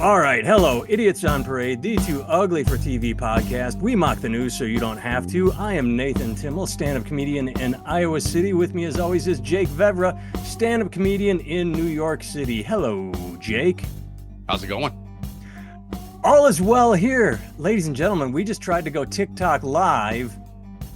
All right, hello, Idiots on Parade, the Too Ugly for TV podcast. We mock the news so you don't have to. I am Nathan Timmel, stand-up comedian in Iowa City. With me, as always, is Jake Vevra, stand-up comedian in New York City. Hello, Jake. How's it going? All is well here. Ladies and gentlemen, we just tried to go TikTok live,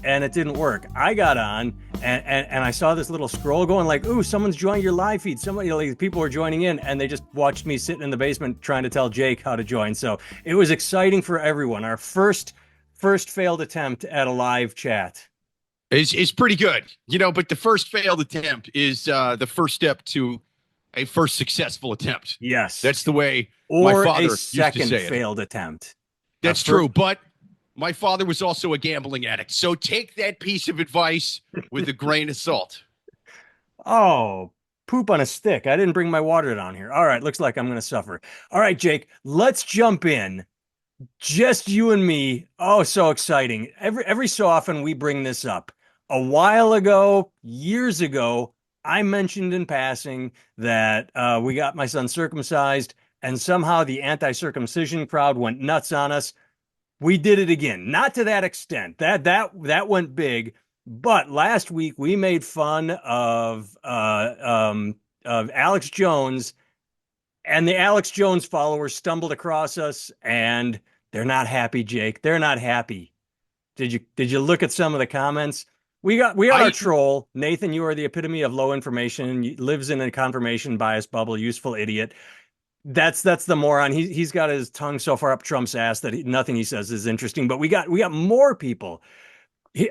and it didn't work. I got on, and I saw this little scroll going like, ooh, someone's joining your live feed. Somebody, like, people were joining in, and they just watched me sitting in the basement trying to tell Jake how to join. So it was exciting for everyone. Our first failed attempt at a live chat. It's pretty good, but the first failed attempt is the first step to a first successful attempt. Yes. That's the way or my father a used to second say it. failed attempt. That's true, but my father was also a gambling addict. So take that piece of advice with a grain of salt. Oh, poop on a stick. I didn't bring my water down here. All right, looks like I'm going to suffer. All right, Jake, let's jump in. Just you and me. Oh, so exciting. Every so often we bring this up. A while ago, years ago, I mentioned in passing that we got my son circumcised, and somehow the anti-circumcision crowd went nuts on us. We did it again, not to that extent. That went big, but last week we made fun of Alex Jones, and the Alex Jones followers stumbled across us, and they're not happy, Jake. They're not happy. Did you look at some of the comments? We got our troll, Nathan. You are the epitome of low information. Lives in a confirmation bias bubble. Useful idiot. That's the moron. He's got his tongue so far up Trump's ass that nothing he says is interesting. But we got more people.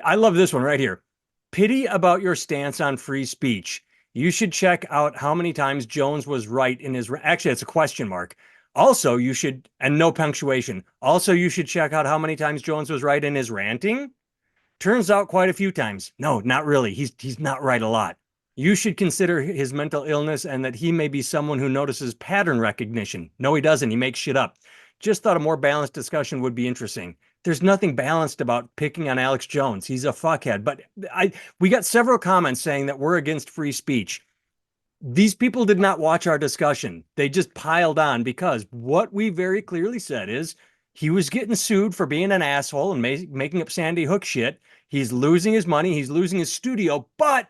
I love this one right here. Pity about your stance on free speech. You should check out how many times Jones was right in his. Actually, it's a question mark. Also, you should, and no punctuation. Also, you should check out how many times Jones was right in his ranting. Turns out quite a few times. No, not really. He's not right a lot. You should consider his mental illness and that he may be someone who notices pattern recognition. No, he doesn't. He makes shit up. Just thought a more balanced discussion would be interesting. There's nothing balanced about picking on Alex Jones. He's a fuckhead. But we got several comments saying that we're against free speech. These people did not watch our discussion. They just piled on because what we very clearly said is he was getting sued for being an asshole and making up Sandy Hook shit. He's losing his money. He's losing his studio, but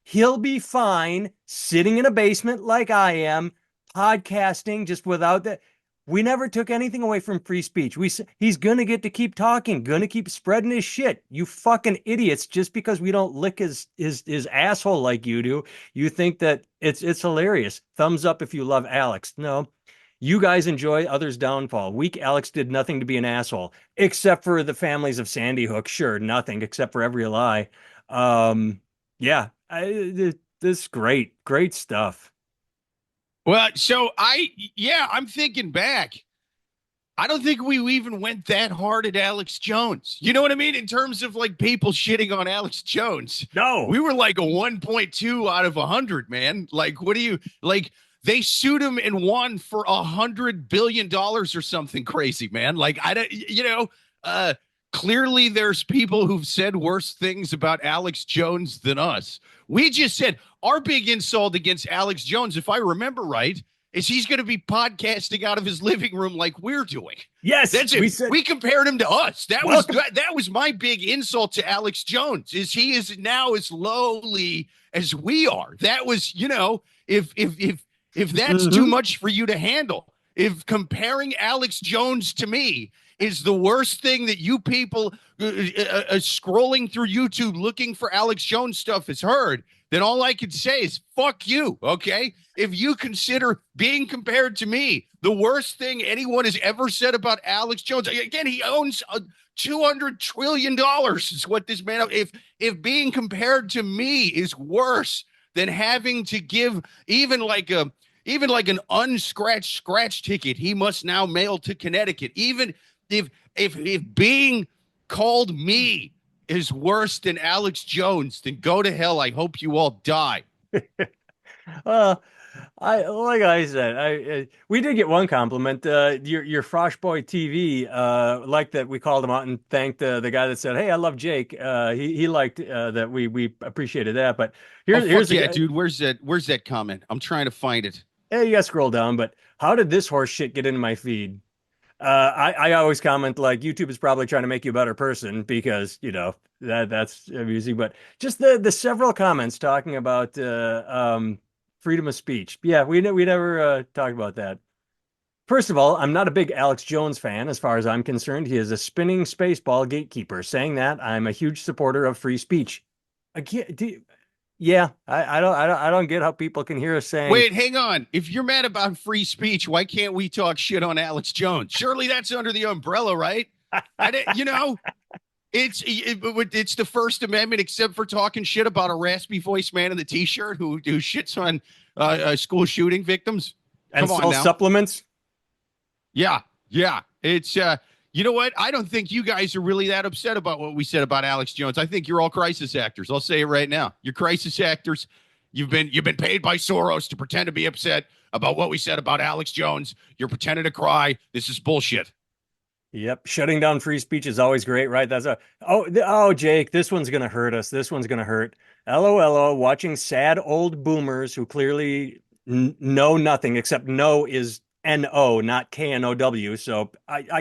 he'll be fine sitting in a basement like I am, podcasting just without that. We never took anything away from free speech. He's going to get to keep talking, going to keep spreading his shit. You fucking idiots, just because we don't lick his asshole like you do, you think that it's hilarious. Thumbs up if you love Alex. No, you guys enjoy others' downfall. Weak Alex did nothing to be an asshole, except for the families of Sandy Hook. Sure, nothing except for every lie. Yeah, this is great stuff. Well, so I'm thinking back. I don't think we even went that hard at Alex Jones. You know what I mean? In terms of like people shitting on Alex Jones. No, we were like a 1.2 out of 100, man. Like, what do you like? They sued him and won for $100 billion or something crazy, man. Like, I don't, clearly there's people who've said worse things about Alex Jones than us. We just said our big insult against Alex Jones, if I remember right, is he's going to be podcasting out of his living room like we're doing. Yes, that's it. We compared him to us. That was my big insult to Alex Jones. Is he is now as lowly as we are. That was, if that's too much for you to handle, if comparing Alex Jones to me is the worst thing that you people scrolling through YouTube looking for Alex Jones stuff has heard, then all I can say is fuck you, okay? If you consider being compared to me the worst thing anyone has ever said about Alex Jones, again, he owns $200 trillion is what this man, if being compared to me is worse than having to give even like an unscratched scratch ticket he must now mail to Connecticut, even if being called me is worse than Alex Jones, then go to hell. I hope you all die. Like I said, we did get one compliment. Your Frosh Boy TV liked that we called him out and thanked the guy that said, "Hey, I love Jake." He liked that we appreciated that. But here's dude. Where's that comment? I'm trying to find it. Yeah, you gotta scroll down, but how did this horse shit get into my feed? I always comment like YouTube is probably trying to make you a better person because that's amusing. But just the several comments talking about freedom of speech. Yeah, we never talked about that. First of all, I'm not a big Alex Jones fan as far as I'm concerned. He is a spinning spaceball gatekeeper. Saying that, I'm a huge supporter of free speech. Again, yeah, I don't get how people can hear us saying, Wait, hang on. If you're mad about free speech, why can't we talk shit on Alex Jones? Surely that's under the umbrella, right? I didn't, it's the First Amendment, except for talking shit about a raspy voiced man in the T-shirt who shits on school shooting victims. and Come on sells now. supplements. Yeah, yeah. It's you know what? I don't think you guys are really that upset about what we said about Alex Jones. I think you're all crisis actors. I'll say it right now. You're crisis actors. You've been paid by Soros to pretend to be upset about what we said about Alex Jones. You're pretending to cry. This is bullshit. Yep, shutting down free speech is always great, right? Oh, Jake, this one's gonna hurt us. This one's gonna hurt. LOLO, watching sad old boomers who clearly know nothing except no is N-O, not K-N-O-W. So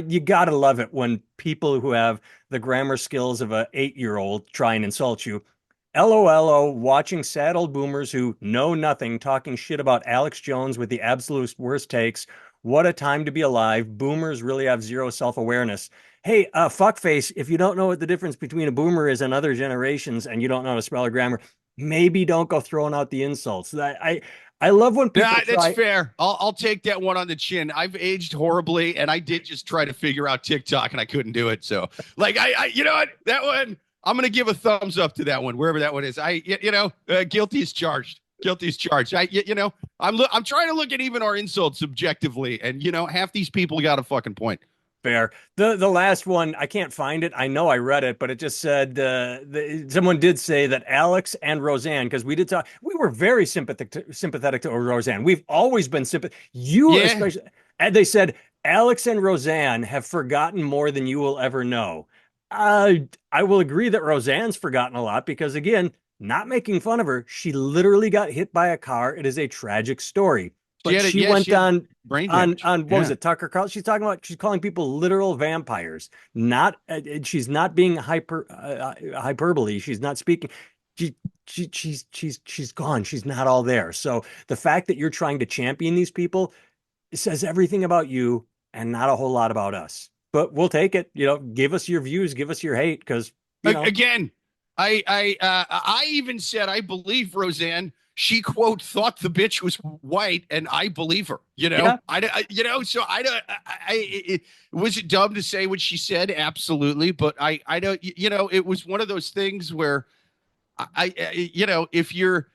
you gotta love it when people who have the grammar skills of a 8-year-old try and insult you. LOLO, watching sad old boomers who know nothing talking shit about Alex Jones with the absolute worst takes. What a time to be alive. Boomers really have zero self-awareness. Hey, fuckface, if you don't know what the difference between a boomer is and other generations and you don't know how to spell or grammar, maybe don't go throwing out the insults. I love when people Yeah, that's try. fair. I'll take that one on the chin. I've aged horribly, and I did just try to figure out TikTok, and I couldn't do it. So, like, you know what? That one, I'm gonna give a thumbs up to that one, wherever that one is. Guilty as charged. Guilty as charged. I'm trying to look at even our insults subjectively, and half these people got a fucking point. Fair. The last one, I can't find it. I know I read it, but it just said someone did say that Alex and Rosanne, because we did talk, we were very sympathetic to Rosanne. We've always been sympathetic. You Yeah. especially, and they said Alex and Rosanne have forgotten more than you will ever know. I will agree that Rosanne's forgotten a lot because again, not making fun of her, she literally got hit by a car. It is a tragic story. But she went She had on brain on damage. on what was it, Tucker Carlson? She's calling people literal vampires. Not she's not being hyperbole. She's not speaking. She she's gone. She's not all there. So the fact that you're trying to champion these people says everything about you and not a whole lot about us. But we'll take it. Give us your views, give us your hate, because Again, I even said I believe Roseanne. She quote thought the bitch was white, and I believe her. Yeah. So I don't. Was it dumb to say what she said? Absolutely, but I don't. It was one of those things where if you're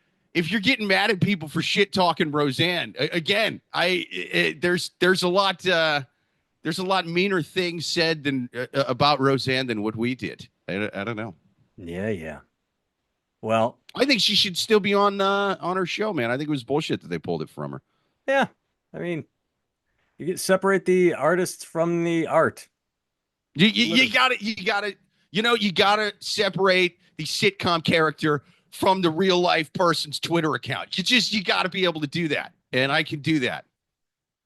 getting mad at people for shit talking Roseanne again, there's a lot meaner things said than about Roseanne than what we did. I don't know. Yeah. Well, I think she should still be on her show, man. I think it was bullshit that they pulled it from her. yeah. I mean, separate the artists from the art. You got to you got to separate the sitcom character from the real life person's Twitter account. You got to be able to do that, and I can do that.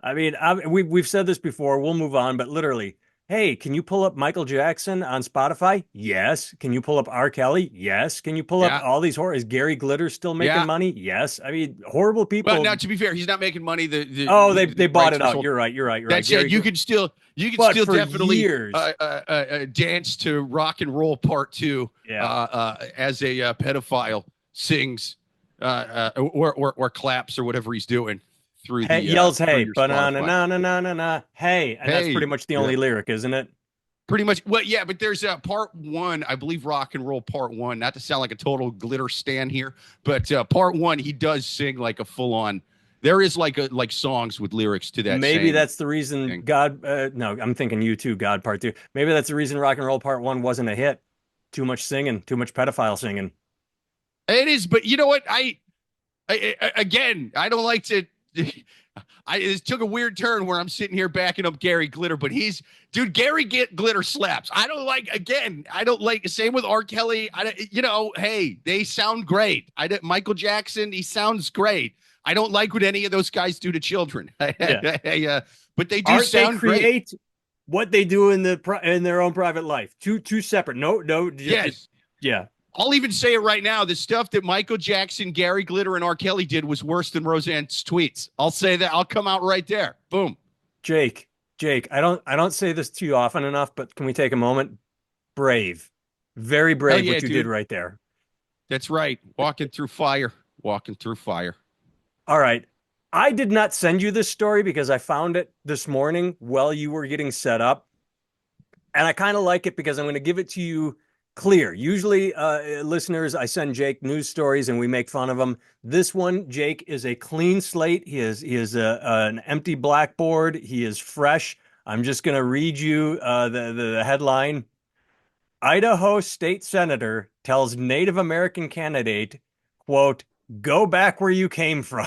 I mean, we've said this before. We'll move on, but literally, hey, can you pull up Michael Jackson on Spotify? Yes. Can you pull up R. Kelly? Yes. Can you pull up all these horror? Is Gary Glitter still making money? Yes. I mean, horrible people. Well, now to be fair, he's not making money. They bought it out. You're right. That said, you can still definitely dance to Rock and Roll Part 2 as a pedophile sings or claps or whatever he's doing. Yells, hey, banana, hey, and that's pretty much the only lyric, isn't it? Pretty much. Well, yeah, but there's part 1, I believe, Rock and Roll Part 1. Not to sound like a total glitter stan here, but part 1, he does sing like a full on. There is like songs with lyrics to that. Maybe that's the reason thing. God. No, I'm thinking U2, God Part 2. Maybe that's the reason Rock and Roll Part 1 wasn't a hit. Too much singing, too much pedophile singing. It is, but you know what? I don't like to. It took a weird turn where I'm sitting here backing up Gary Glitter, but Gary Glitter slaps. I don't like, same with R. Kelly. Hey, they sound great. Michael Jackson, he sounds great. I don't like what any of those guys do to children. Yeah. But they do Art they sound great. create, what they do in their own private life. Two separate. No. Yes. Yeah. I'll even say it right now. The stuff that Michael Jackson, Gary Glitter, and R. Kelly did was worse than Roseanne's tweets. I'll say that. I'll come out right there. Boom. Jake, I don't say this to you often enough, but can we take a moment? Brave. Very Hell brave yeah, what you did dude. right there. That's right. Walking through fire. Walking through fire. All right. I did not send you this story because I found it this morning while you were getting set up. And I kind of like it because I'm going to give it to you clear. Usually, listeners, I send Jake news stories and we make fun of him. This one, Jake, is a clean slate. He is an empty blackboard. He is fresh. I'm just going to read you the headline. Idaho state senator tells Native American candidate, quote, "Go back where you came from."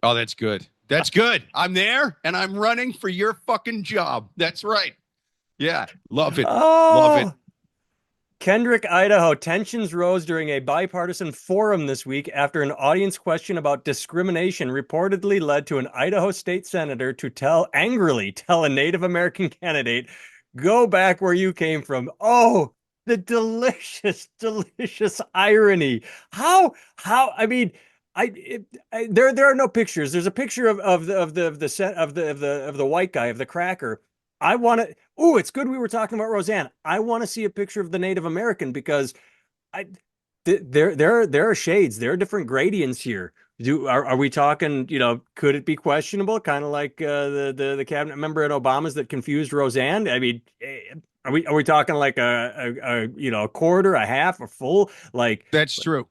Oh, that's good. That's good. I'm there and I'm running for your fucking job. That's right. Yeah. Love it. Love it. Oh, Kendrick, Idaho. Tensions rose during a bipartisan forum this week after an audience question about discrimination reportedly led to an Idaho state senator to angrily tell a Native American candidate, "Go back where you came from." Oh, the delicious irony. I mean, there are no pictures. There's a picture of the white guy, of the cracker. I want to. Oh, it's good we were talking about Roseanne. I want to see a picture of the Native American because I there are shades, there are different gradients here. Are we talking, could it be questionable, kind of like the cabinet member at Obama's that confused Roseanne? I mean, are we talking like a quarter, a half, a full? Like, That's true.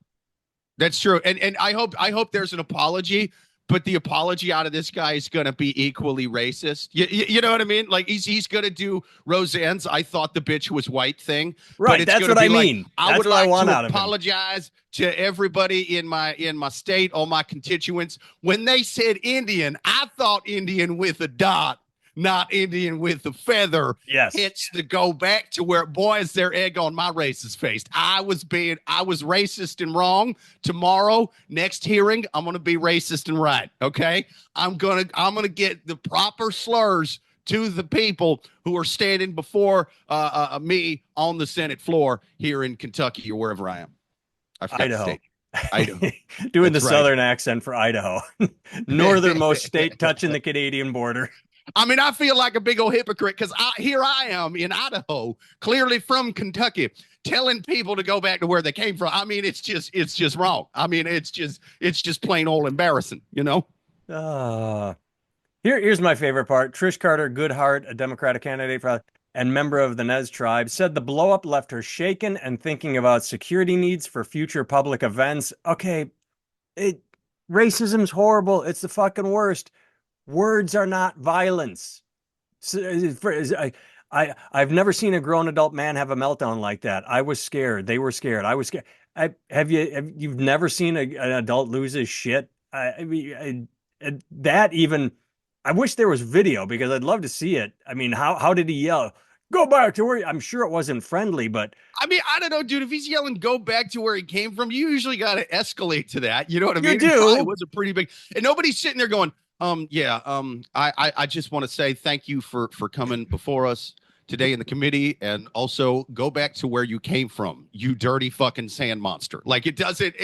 That's true. And I hope there's an apology, but the apology out of this guy is going to be equally racist. You know what I mean? Like he's going to do Roseanne's "I thought the bitch was white" thing, but right, it's that's going to what I be like, mean. I That's would what I like want to out of him. apologize to everybody in my state, all my constituents. When they said Indian, I thought Indian with a dot, not Indian with a feather. Yes. It's to go back to where, boy, is there egg on my racist face. I was racist and wrong. Tomorrow, next hearing, I'm gonna be racist and right. Okay. I'm gonna get the proper slurs to the people who are standing before me on the Senate floor here in Kentucky or wherever I am. I forgot Idaho. the state. Idaho. Doing That's the right. southern accent for Idaho. Northernmost state touching the Canadian border. I mean, I feel like a big old hypocrite because here I am in Idaho, clearly from Kentucky, telling people to go back to where they came from. I mean, it's just wrong. I mean, it's just plain old embarrassing, you know? Here's my favorite part. Trish Carter Goodhart, a Democratic candidate and member of the Nez tribe, said the blowup left her shaken and thinking about security needs for future public events. Okay, racism's horrible. It's the fucking worst. Words are not violence. I've never seen a grown adult man have a meltdown like that. I was scared. They were scared. I was scared. You've never seen an adult lose his shit? I mean, that even. I wish there was video because I'd love to see it. I mean, how did he yell? Go back to where I'm sure it wasn't friendly, but I mean, I don't know, dude. If he's yelling "go back to where he came from," you usually got to escalate to that. You know what I mean? You do. It was a pretty big, and nobody's sitting there going, I just want to say thank you for coming before us today in the committee, and also go back to where you came from, you dirty fucking sand monster. Like it doesn't.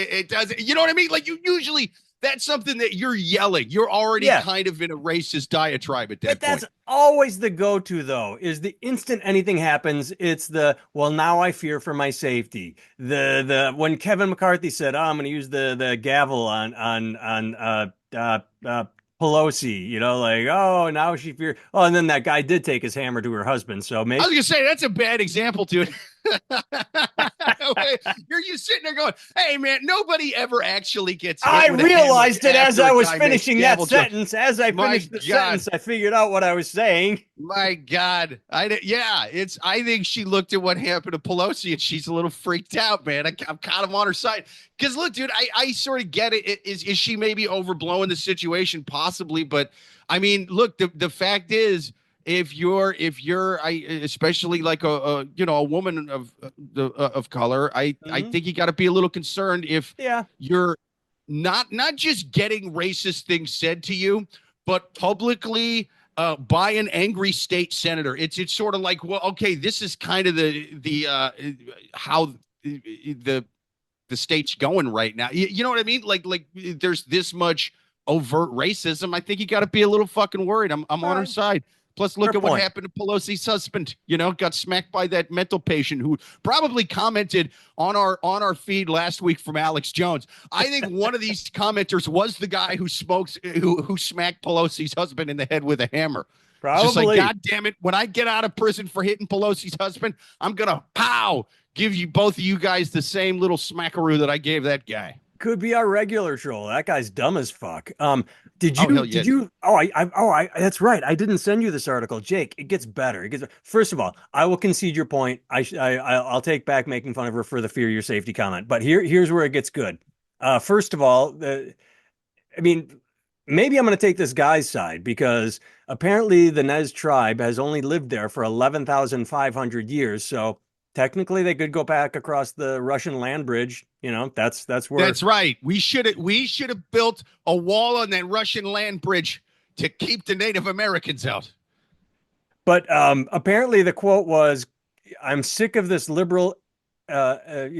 You know what I mean? Like you usually. That's something that you're yelling. You're already kind of in a racist diatribe at that point. That's always the go-to, though, is the instant anything happens, it's well, now I fear for my safety. When Kevin McCarthy said, I'm going to use the gavel on Pelosi, like, oh, now she fears. Oh, and then that guy did take his hammer to her husband. So maybe I was going to say, that's a bad example, dude. You're sitting there going, hey man, nobody ever actually gets hit. I realized it as I was finishing that sentence. As I finished the sentence, I figured out what I was saying. My God. I think she looked at what happened to Pelosi and she's a little freaked out, man. I'm kind of on her side. Because look, dude, I sort of get it. Is she maybe overblowing the situation? Possibly, but I mean, look, the fact is, if you're especially like a woman of color, I think you got to be a little concerned if you're not just getting racist things said to you, but publicly by an angry state senator. It's sort of like, well, okay, this is kind of the how the state's going right now. You know what I mean? Like there's this much overt racism. I think you got to be a little fucking worried. I'm on her side. Plus, look Fair at what point. happened to Pelosi's husband. You know, got smacked by that mental patient who probably commented on our feed last week from Alex Jones. I think one of these commenters was the guy who smacked Pelosi's husband in the head with a hammer. It's just like, Probably. God damn it! When I get out of prison for hitting Pelosi's husband, I'm gonna give you both of you guys the same little smackaroo that I gave that guy. Could be our regular troll. That guy's dumb as fuck. Did Oh you? hell yeah! Did you? That's right. I didn't send you this article, Jake. It gets better. It gets. First of all, I will concede your point. I'll take back making fun of her for the fear your safety comment. But here's where it gets good. First of all, I mean, maybe I'm going to take this guy's side because apparently the Nez tribe has only lived there for 11,500 years. So technically they could go back across the Russian land bridge. You know, that's where. That's right. We should have built a wall on that Russian land bridge to keep the Native Americans out. But apparently the quote was, "I'm sick of this liberal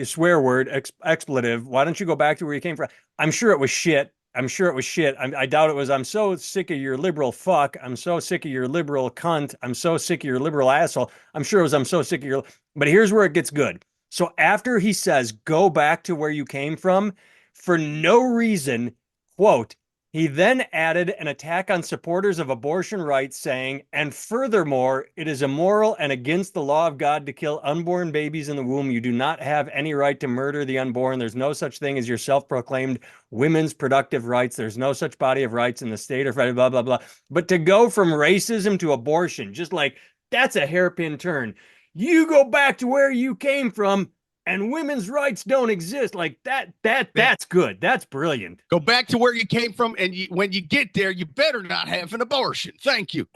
swear word expletive. Why don't you go back to where you came from?" I'm sure it was shit. I'm sure it was shit. I doubt it was. I'm so sick of your liberal fuck. I'm so sick of your liberal cunt. I'm so sick of your liberal asshole. I'm sure it was. I'm so sick of your. But here's where it gets good. So after he says, "Go back to where you came from," for no reason, quote, he then added an attack on supporters of abortion rights, saying, "And furthermore, it is immoral and against the law of God to kill unborn babies in the womb. You do not have any right to murder the unborn. There's no such thing as your self-proclaimed women's productive rights. There's no such body of rights in the state of blah, blah, blah." But to go from racism to abortion, just like that's a hairpin turn. You go back to where you came from and women's rights don't exist. Like that's good. That's brilliant. Go back to where you came from, and when you get there, you better not have an abortion. Thank you.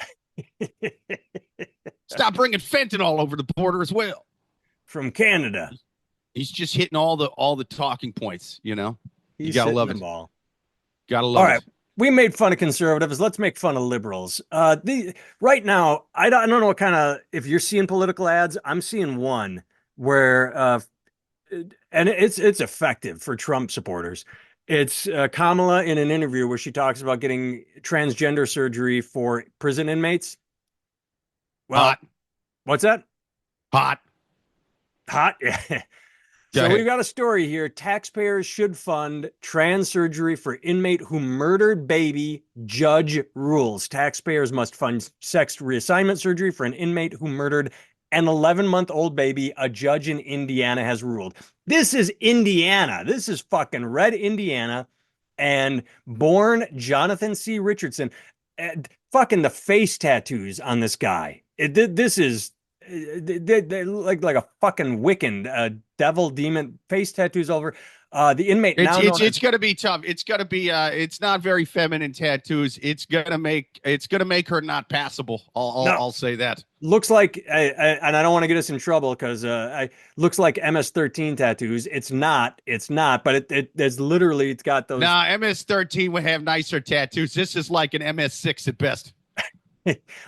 Stop bringing fentanyl over the border as well. From Canada. He's just hitting all the talking points, you know. He's you gotta love them it. all. Gotta love All right. it. We made fun of conservatives. Let's make fun of liberals. Right now, I don't know what kind of, if you're seeing political ads, I'm seeing one where and it's effective for Trump supporters. It's Kamala in an interview where she talks about getting transgender surgery for prison inmates. Well, Hot. what's that? Hot. Hot. Yeah. Go So ahead. we've got a story here. Taxpayers should fund trans surgery for inmate who murdered baby. Judge rules. Taxpayers must fund sex reassignment surgery for an inmate who murdered an 11-month-old baby. A judge in Indiana has ruled. This is Indiana. This is fucking red Indiana. And born Jonathan C. Richardson. Fucking the face tattoos on this guy. This is they look like a fucking Wiccan, devil, demon, face tattoos over. The inmate now It's gonna be tough. It's gonna be it's not very feminine tattoos. It's gonna make her not passable. I'll say that. Looks like, and I don't want to get us in trouble because looks like MS-13 tattoos. It's not, but there's literally, it's got those. Nah, MS-13 would have nicer tattoos. This is like an MS-6 at best.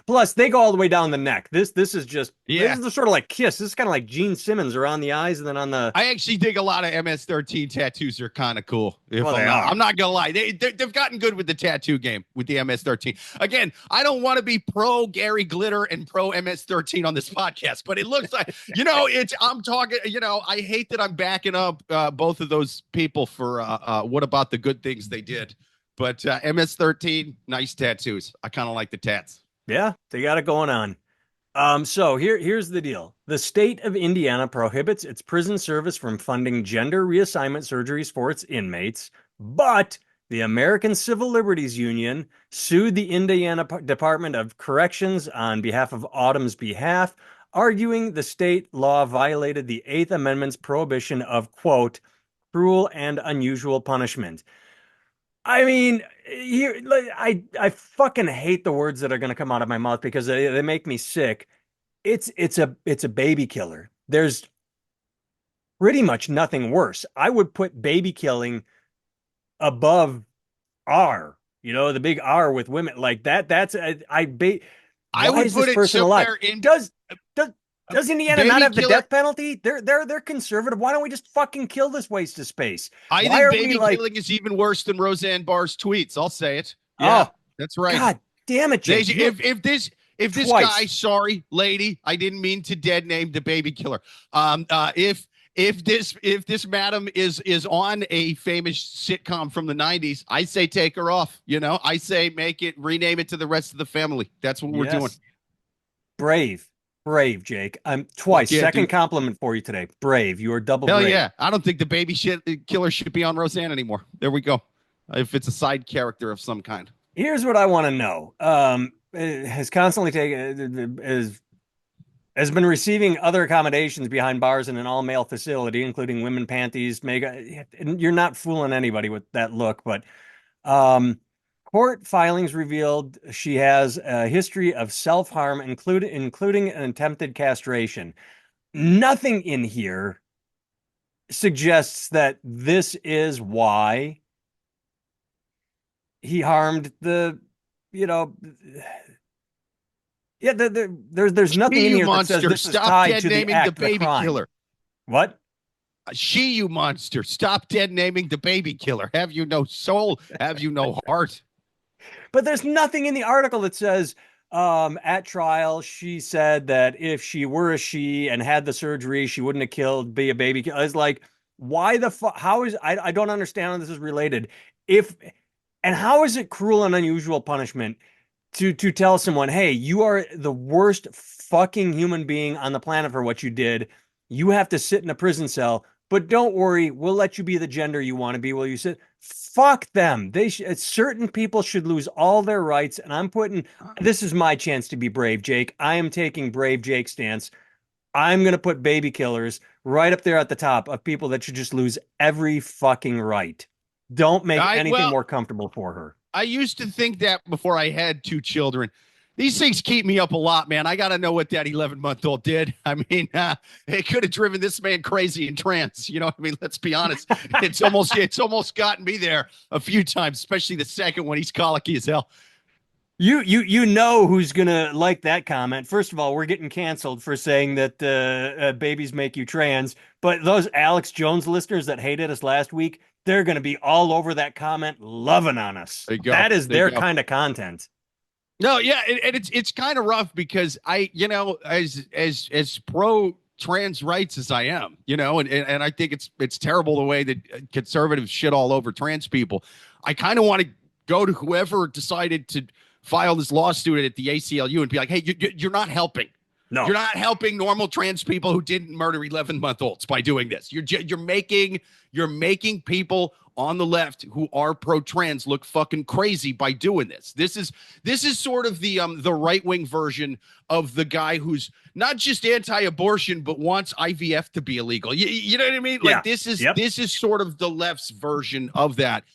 Plus, they go all the way down the neck. This is just, Yeah. This is the sort of like Kiss. This is kind of like Gene Simmons around the eyes and then on the. I actually think a lot of MS-13 tattoos are kind of cool. Well, they are. I'm not gonna lie, they've gotten good with the tattoo game with the MS-13. Again, I don't want to be pro Gary Glitter and pro MS-13 on this podcast, but it looks like I'm talking. I hate that I'm backing up both of those people for what about the good things they did. But MS-13, nice tattoos. I kind of like the tats. Yeah, they got it going on. So here's the deal. The state of Indiana prohibits its prison service from funding gender reassignment surgeries for its inmates, but the American Civil Liberties Union sued the Indiana Department of Corrections on behalf of Autumn's behalf, arguing the state law violated the Eighth Amendment's prohibition of, quote, cruel and unusual punishment. I mean, I fucking hate the words that are going to come out of my mouth because they make me sick. It's a baby killer. There's pretty much nothing worse. I would put baby killing above R, the big R with women like that. I Why would is this put it person alive? somewhere in Does does Indiana not baby have the killer. death penalty? They're conservative. Why don't we just fucking kill this waste of space? I Why think are we baby like, killing is even worse than Roseanne Barr's tweets. I'll say it. Yeah, oh that's right. God damn it, They, Jake? You if this guy, twice. sorry, lady, I didn't mean to dead name the baby killer. If this madam is on a famous sitcom from the 90s, I say take her off. I say rename it to the rest of the family. That's what we're doing. Yes. Brave. Brave, Jake. I'm Fuck twice. yeah, Second dude. compliment for you today. Brave. You are double Hell brave. yeah. I don't think the baby killer should be on Roseanne anymore. There we go. If it's a side character of some kind. Here's what I want to know. Has constantly taken has been receiving other accommodations behind bars in an all-male facility, including women panties, mega. You're not fooling anybody with that look, but um, court filings revealed she has a history of self-harm, including an attempted castration. Nothing in here suggests that this is why he harmed you know, yeah, there's nothing in You here that says monster. this is Stop tied dead to the naming the act, the baby crime. killer. What? You monster. Stop dead naming the baby killer. Have you no soul? Have you no heart? But there's nothing in the article that says at trial she said that if she were a she and had the surgery, she wouldn't have be a baby killer. It's like, why the fuck? How is I don't understand how this is related. If and how is it cruel and unusual punishment to tell someone, hey, you are the worst fucking human being on the planet for what you did. You have to sit in a prison cell, but don't worry, we'll let you be the gender you want to be while you sit. Fuck them. Certain people should lose all their rights, and this is my chance to be brave, Jake. I am taking brave Jake stance. I'm going to put baby killers right up there at the top of people that should just lose every fucking right. Don't make anything more comfortable for her. I used to think that before I had two children. These things keep me up a lot, man. I got to know what that 11-month-old did. I mean, it could have driven this man crazy in trance. You know what I mean? Let's be honest. It's almost gotten me there a few times, especially the second one. He's colicky as hell. You know who's gonna like that comment. First of all, we're getting canceled for saying that babies make you trans. But those Alex Jones listeners that hated us last week, they're gonna be all over that comment, loving on us. There you go. That is their kind of content. No, yeah, and it's kind of rough because as pro trans rights as I am, and I think it's terrible the way that conservatives shit all over trans people. I kind of want to go to whoever decided to file this lawsuit at the ACLU and be like, hey, you're not helping. No, you're not helping normal trans people who didn't murder 11-month-olds by doing this. You're making people on the left who are pro-trans look fucking crazy by doing this. This is sort of the right-wing version of the guy who's not just anti-abortion but wants IVF to be illegal. You know what I mean? Yeah. Like this is sort of the left's version of that.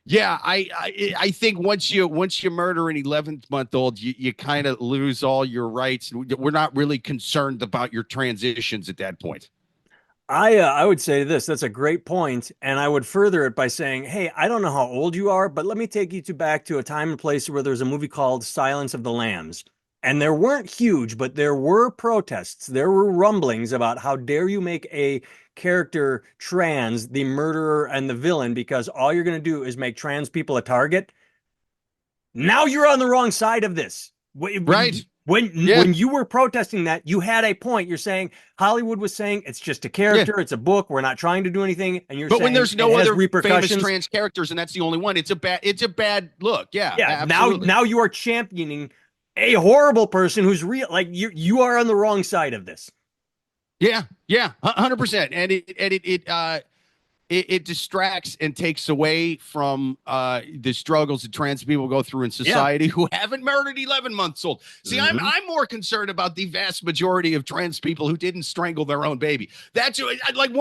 Yeah, I think once you murder an 11-month-old, you kind of lose all your rights. We're not really concerned about your transitions at that point. I would say this. That's a great point, and I would further it by saying, hey, I don't know how old you are, but let me take you back to a time and place where there's a movie called Silence of the Lambs. And there weren't huge, but there were protests. There were rumblings about how dare you make a character trans, the murderer and the villain, because all you're going to do is make trans people a target. Now you're on the wrong side of this. Right. When you were protesting that, you had a point. You're saying Hollywood was saying it's just a character, it's a book. We're not trying to do anything. And you're saying when there's no other repercussions. famous trans characters, and that's the only one, it's a bad look. Yeah. Absolutely. Now you are championing a horrible person who's real. Like you are on the wrong side of this. Yeah, 100%. And it distracts and takes away from the struggles that trans people go through in society who haven't murdered 11-months-old. See, I'm more concerned about the vast majority of trans people who didn't strangle their own baby. That's like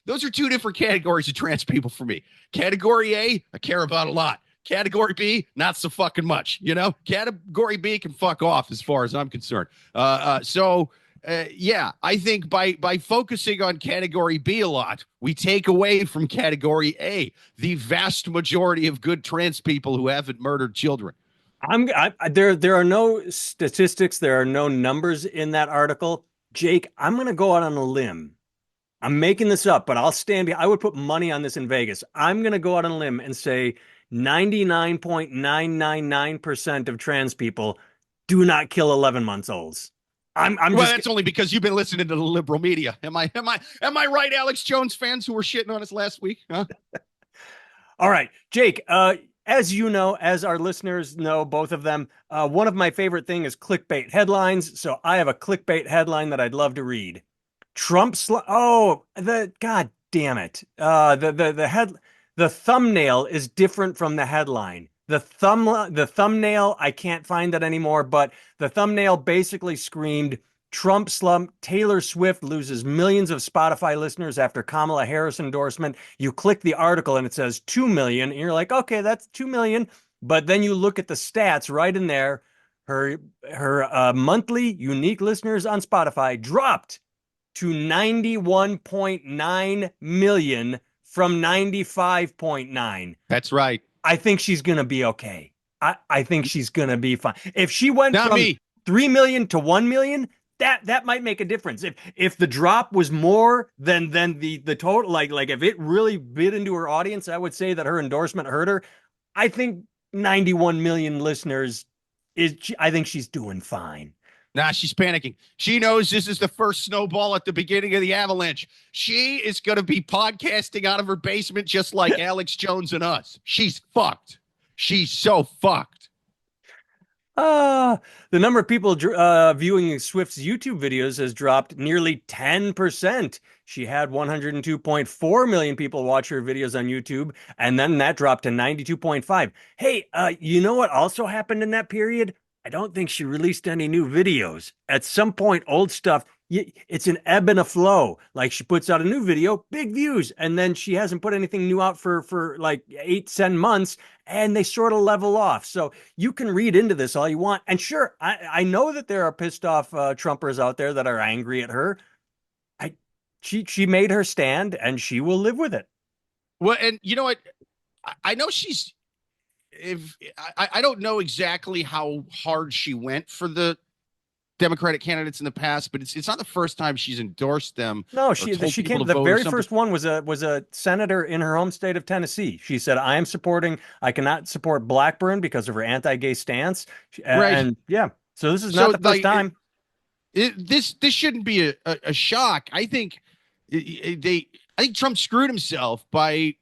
those are two different categories of trans people for me. Category A, I care about a lot. Category B, not so fucking much. Category B can fuck off as far as I'm concerned. So yeah, I think by focusing on category B a lot, we take away from category A, the vast majority of good trans people who haven't murdered children. There are no statistics, there are no numbers in that article. Jake, I'm going to go out on a limb. I'm making this up, but I'll stand behind. I would put money on this in Vegas. I'm going to go out on a limb and say 99.999% of trans people do not kill 11 months olds. I'm Well, just that's only because you've been listening to the liberal media. Am I right, Alex Jones fans who were shitting on us last week? Huh? All right, Jake, as you know, as our listeners know, both of them, one of my favorite thing is clickbait headlines. So I have a clickbait headline that I'd love to read. God damn it. The thumbnail is different from the headline. The thumbnail, I can't find that anymore, but the thumbnail basically screamed Trump slump, Taylor Swift loses millions of Spotify listeners after Kamala Harris endorsement. You click the article and it says 2 million, and you're like, okay, that's 2 million. But then you look at the stats right in there. Her monthly unique listeners on Spotify dropped to 91.9 million from 95.9. That's right. I think she's going to be okay. I think she's going to be fine. If she went Not from me. 3 million to 1 million, that might make a difference. If the drop was more than the total, like if it really bit into her audience, I would say that her endorsement hurt her. I think 91 million listeners I think she's doing fine. Nah, she's panicking. She knows this is the first snowball at the beginning of the avalanche. She is going to be podcasting out of her basement just like Alex Jones and us. She's fucked. She's so fucked. The number of people viewing Swift's YouTube videos has dropped nearly 10%. She had 102.4 million people watch her videos on YouTube, and then that dropped to 92.5. Hey, you know what also happened in that period? I don't think she released any new videos. At some point, old stuff, it's an ebb and a flow. Like she puts out a new video, big views, and then she hasn't put anything new out for like 8-10 months, and they sort of level off. So you can read into this all you want. And sure, I know that there are pissed off Trumpers out there that are angry at her. She made her stand, and she will live with it. Well, and you know what? I know she's. I don't know exactly how hard she went for the Democratic candidates in the past, but it's not the first time she's endorsed them. No, she came. The very first one was a senator in her home state of Tennessee. She said, I cannot support Blackburn because of her anti-gay stance." Right. And yeah, so this is not the first time. This shouldn't be a shock. I think Trump screwed himself by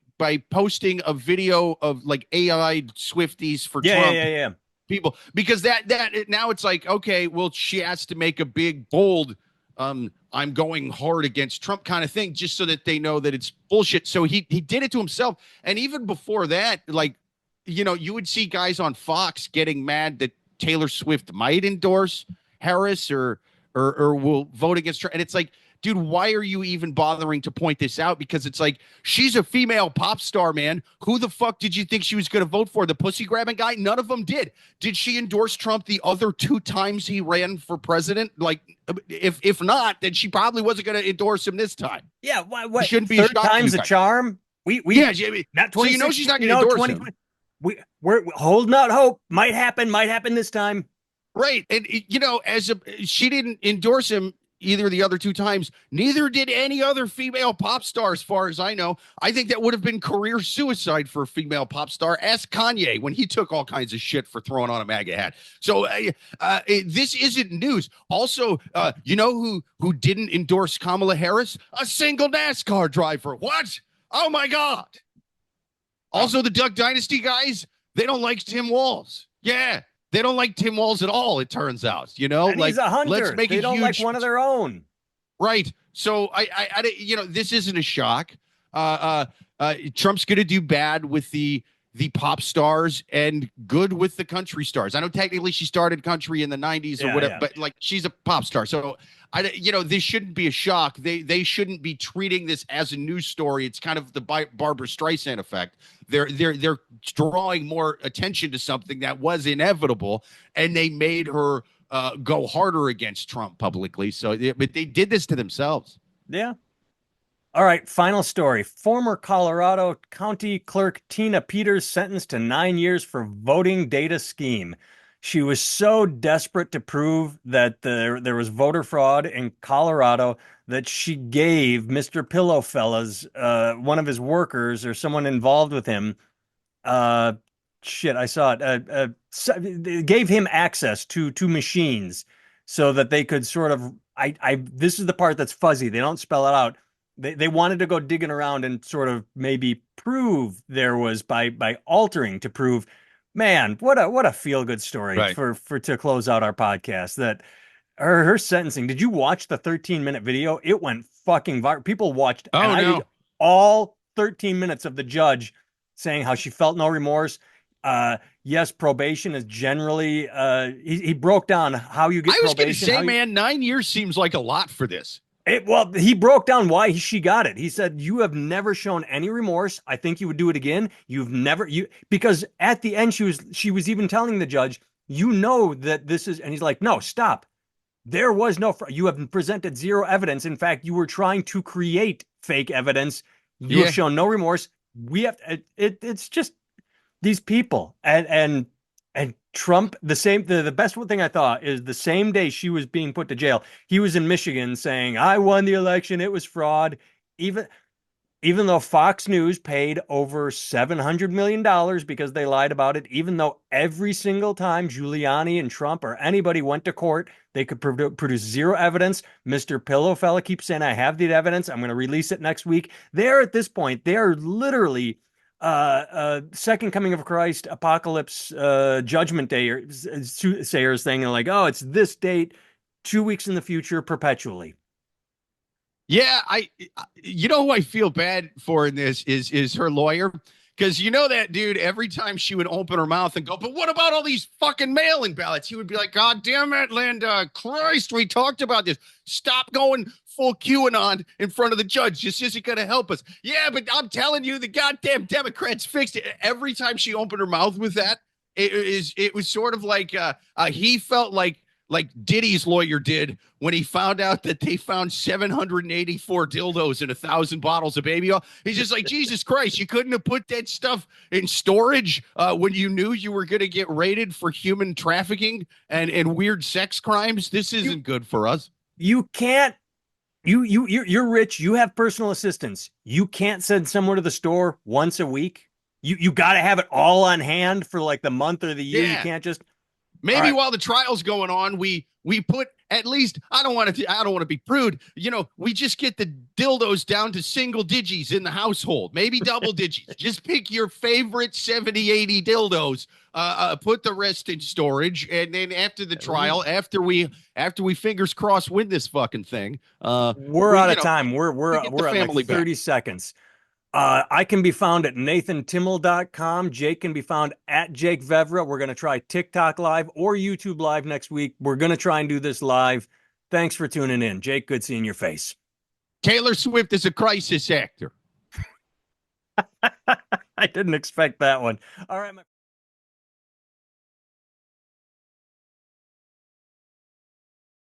posting a video of like AI Swifties for Trump people, because that now it's like, okay, well, she has to make a big, bold, I'm going hard against Trump kind of thing, just so that they know that it's bullshit. So he did it to himself. And even before that, like, you know, you would see guys on Fox getting mad that Taylor Swift might endorse Harris or will vote against Trump. And it's like, dude, why are you even bothering to point this out? Because it's like, she's a female pop star, man. Who the fuck did you think she was going to vote for? The pussy grabbing guy? None of them did. Did she endorse Trump the other 2 times he ran for president? Like, if not, then she probably wasn't going to endorse him this time. Yeah, what shouldn't be third time's a charm. Yeah, not 20. So you know she's not going to endorse him. We're holding out hope. Might happen this time. Right, and you know, she didn't endorse him either the other 2 times. Neither did any other female pop star, as far as I know. I think that would have been career suicide for a female pop star. Ask Kanye when he took all kinds of shit for throwing on a MAGA hat. So this isn't news. Also, you know who didn't endorse Kamala Harris? A single NASCAR driver. What? Oh my God. Also, the Duck Dynasty guys, they don't like Tim Walz. Yeah. They don't like Tim Walz at all, it turns out. You know, and like, he's a hunter. Let's make they don't like one of their own. Right. So I you know, this isn't a shock. Trump's going to do bad with the pop stars and good with the country stars. I know technically she started country in the 90s or whatever, but like, she's a pop star. So you know, this shouldn't be a shock. They shouldn't be treating this as a news story. It's kind of the Barbara Streisand effect. They're drawing more attention to something that was inevitable, and they made her go harder against Trump publicly. So, but they did this to themselves. Yeah. All right, final story. Former Colorado County Clerk Tina Peters sentenced to 9 years for voting data scheme. She was so desperate to prove that there was voter fraud in Colorado that she gave Mr. Pillowfellas, one of his workers or someone involved with him, uh, shit, I saw it. They gave him access to machines so that they could sort of. This is the part that's fuzzy. They don't spell it out. They wanted to go digging around and sort of maybe prove there was by altering to prove. Man, what a feel good story Right. for to close out our podcast. That her sentencing. Did you watch the 13-minute video? It went fucking viral. People watched. Oh, and no. all 13 minutes of the judge saying how she felt no remorse. Yes, probation is generally. He broke down how you get. I was going to probation. say, man, 9 years seems like a lot for this. Well, he broke down why she got it. He said, "You have never shown any remorse. I think you would do it again. You've never because at the end she was even telling the judge, you know that this is," and he's like, "No, stop. There was no. You have presented zero evidence. In fact, you were trying to create fake evidence. You have shown no remorse. We have. It's just these people and Trump. The best thing I thought is the same day she was being put to jail, he was in Michigan saying, "I won the election. It was fraud." Even though Fox News paid over $700 million because they lied about it, even though every single time Giuliani and Trump or anybody went to court, they could produce zero evidence. Mr. Pillowfella keeps saying, "I have the evidence. I'm going to release it next week." They're at this point, they're literally second coming of Christ, apocalypse, judgment day, or soothsayers thing. And like, oh, it's this date, 2 weeks in the future, perpetually. Yeah, you know who I feel bad for in this is her lawyer, because you know that dude, every time she would open her mouth and go, "But what about all these fucking mail-in ballots?" He would be like, "God damn it, Linda, Christ, we talked about this. Stop going full QAnon in front of the judge. This isn't going to help us." Yeah, but I'm telling you, the goddamn Democrats fixed it. Every time she opened her mouth with that, it was sort of like he felt like Diddy's lawyer did when he found out that they found 784 dildos and 1,000 bottles of baby oil. He's just like, Jesus Christ, you couldn't have put that stuff in storage when you knew you were going to get raided for human trafficking and weird sex crimes. This isn't good for us. You can't. You're rich. You have personal assistants. You can't send someone to the store once a week. You got to have it all on hand for like the month or the year. Yeah. You can't just. Maybe while the trial's going on, we put at least, I don't want to be prude. You know, we just get the dildos down to single digits in the household, maybe double digits. Just pick your favorite 70, 80 dildos, put the rest in storage. And then after the trial, after we fingers crossed win this fucking thing, we're out of time. We're at like 30 seconds. I can be found at nathantimmel.com. Jake can be found at Jake Vevra. We're going to try TikTok live or YouTube live next week. We're going to try and do this live. Thanks for tuning in. Jake, good seeing your face. Taylor Swift is a crisis actor. I didn't expect that one. All right,